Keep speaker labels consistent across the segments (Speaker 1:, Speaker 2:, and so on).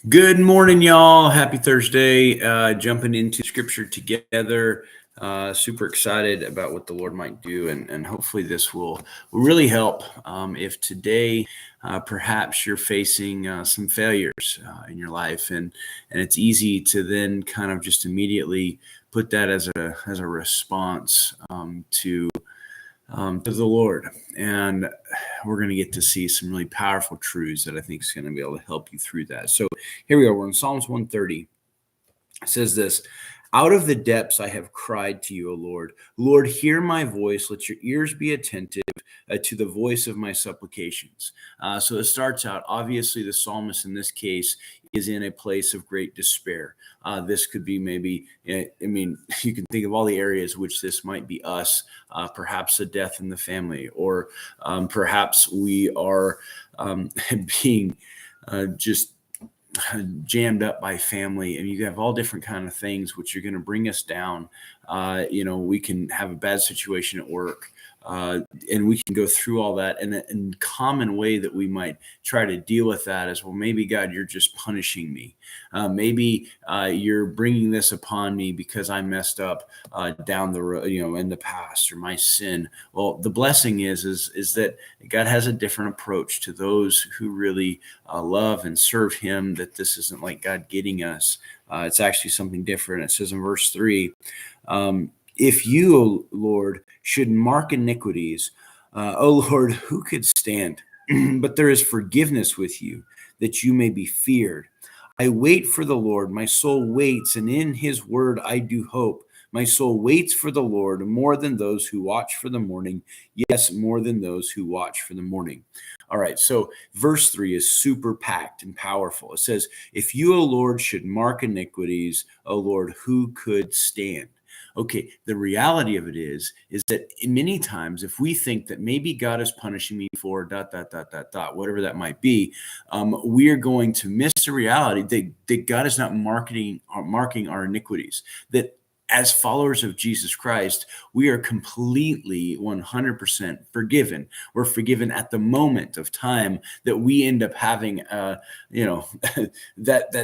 Speaker 1: Good morning, y'all. Happy Thursday. Jumping into scripture together. Super excited about what the Lord might do, and hopefully this will really help. If today perhaps you're facing some failures in your life, and it's easy to then kind of just immediately put that as a response to the Lord. And we're going to get to see some really powerful truths that I think is going to be able to help you through that. So here we go. We're in Psalms 130. It says this: out of the depths I have cried to you, O Lord. Lord, hear my voice. Let your ears be attentive to the voice of my supplications. So it starts out, obviously, the psalmist in this case is in a place of great despair. This could be maybe, you can think of all the areas which this might be us, perhaps a death in the family, or perhaps we are being just jammed up by family, and you have all different kind of things which are going to bring us down. We can have a bad situation at work, and we can go through all that. And a common way that we might try to deal with that is, well, maybe God, you're just punishing me. Maybe you're bringing this upon me because I messed up down the road, in the past, or my sin. Well, the blessing is that God has a different approach to those who really love and serve Him. That this isn't like God getting us. It's actually something different. It says in verse 3, if you, O Lord, should mark iniquities, O Lord, who could stand? But there is forgiveness with you, that you may be feared. I wait for the Lord. My soul waits, and in His word I do hope. My soul waits for the Lord more than those who watch for the morning. Yes, more than those who watch for the morning. All right, so verse 3 is super packed and powerful. It says, if you, O Lord, should mark iniquities, O Lord, who could stand? Okay, the reality of it is that many times if we think that maybe God is punishing me for ... whatever that might be, we are going to miss the reality that God is not marking our iniquities. That as followers of Jesus Christ, we are completely 100% forgiven. We're forgiven at the moment of time that we end up having, that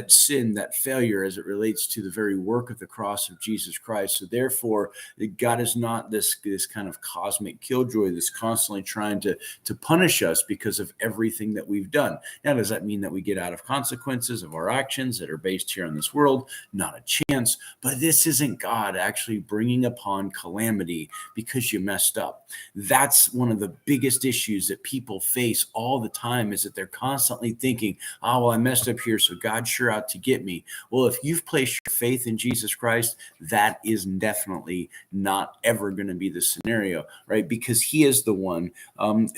Speaker 1: sin, that failure as it relates to the very work of the cross of Jesus Christ. So therefore, God is not this kind of cosmic killjoy that's constantly trying to punish us because of everything that we've done. Now, does that mean that we get out of consequences of our actions that are based here in this world? Not a chance. But this isn't God actually bringing upon calamity because you messed up. That's one of the biggest issues that people face all the time, is that they're constantly thinking, oh, well, I messed up here, so God's sure out to get me. Well, if you've placed your faith in Jesus Christ, that is definitely not ever going to be the scenario, right? Because He is the one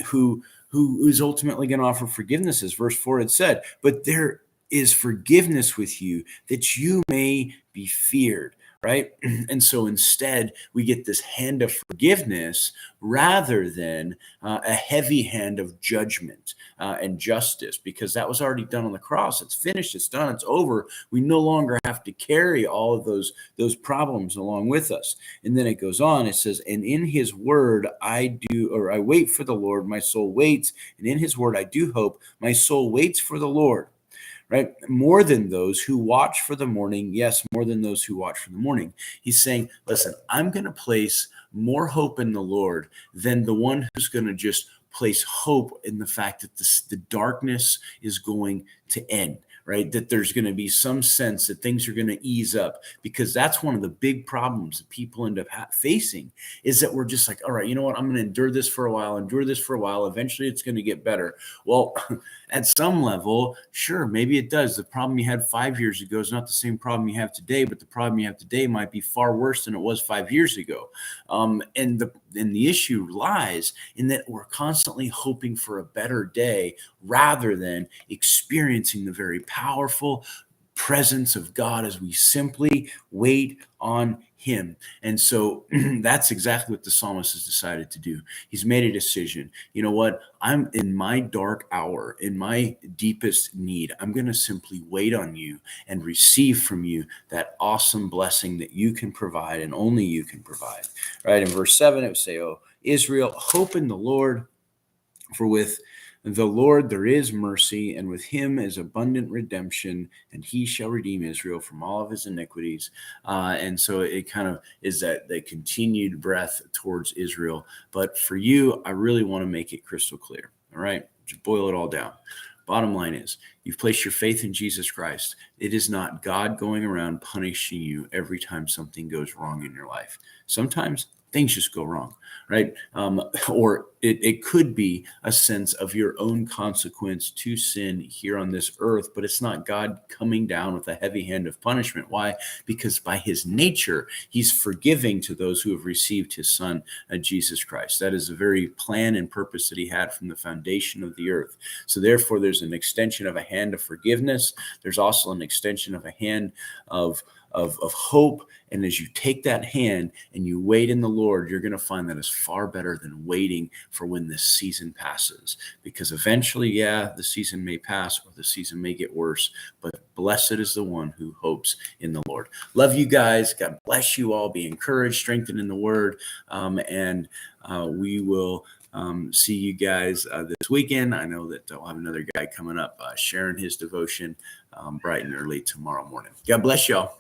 Speaker 1: who is ultimately going to offer forgiveness. As verse 4 had said, but there is forgiveness with you, that you may be feared. Right. And so instead, we get this hand of forgiveness rather than a heavy hand of judgment and justice, because that was already done on the cross. It's finished. It's done. It's over. We no longer have to carry all of those problems along with us. And then it goes on. It says, and in His word, I wait for the Lord. My soul waits. And in His word, I do hope. My soul waits for the Lord. Right? More than those who watch for the morning. Yes, more than those who watch for the morning. He's saying, listen, I'm going to place more hope in the Lord than the one who's going to just place hope in the fact that the darkness is going to end. Right? That there's going to be some sense that things are going to ease up, because that's one of the big problems that people end up facing, is that we're just like, all right, you know what? I'm going to endure this for a while. Eventually it's going to get better. Well, at some level, sure, maybe it does. The problem you had 5 years ago is not the same problem you have today, but the problem you have today might be far worse than it was 5 years ago. And the issue lies in that we're constantly hoping for a better day rather than experiencing the very powerful presence of God as we simply wait on Him. And so that's exactly what the psalmist has decided to do. He's made a decision. You know what? I'm in my dark hour, in my deepest need. I'm going to simply wait on you and receive from you that awesome blessing that you can provide and only you can provide. Right? In verse 7, it would say, oh, Israel, hope in the Lord, for with The Lord, there is mercy, and with him is abundant redemption, and he shall redeem Israel from all of his iniquities. And so it kind of is that continued breath towards Israel. But for you, I really want to make it crystal clear. All right, just boil it all down. Bottom line is, you've placed your faith in Jesus Christ. It is not God going around punishing you every time something goes wrong in your life. Sometimes things just go wrong, right? Or it could be a sense of your own consequence to sin here on this earth, but it's not God coming down with a heavy hand of punishment. Why? Because by his nature, he's forgiving to those who have received his son, Jesus Christ. That is the very plan and purpose that he had from the foundation of the earth. So therefore, there's an extension of a hand of forgiveness. There's also an extension of a hand of hope. And as you take that hand and you wait in the Lord, you're going to find that it's far better than waiting for when this season passes. Because eventually, the season may pass or the season may get worse, but blessed is the one who hopes in the Lord. Love you guys. God bless you all. Be encouraged, strengthened in the word. And we will see you guys this weekend. I know that I'll have another guy coming up sharing his devotion bright and early tomorrow morning. God bless y'all.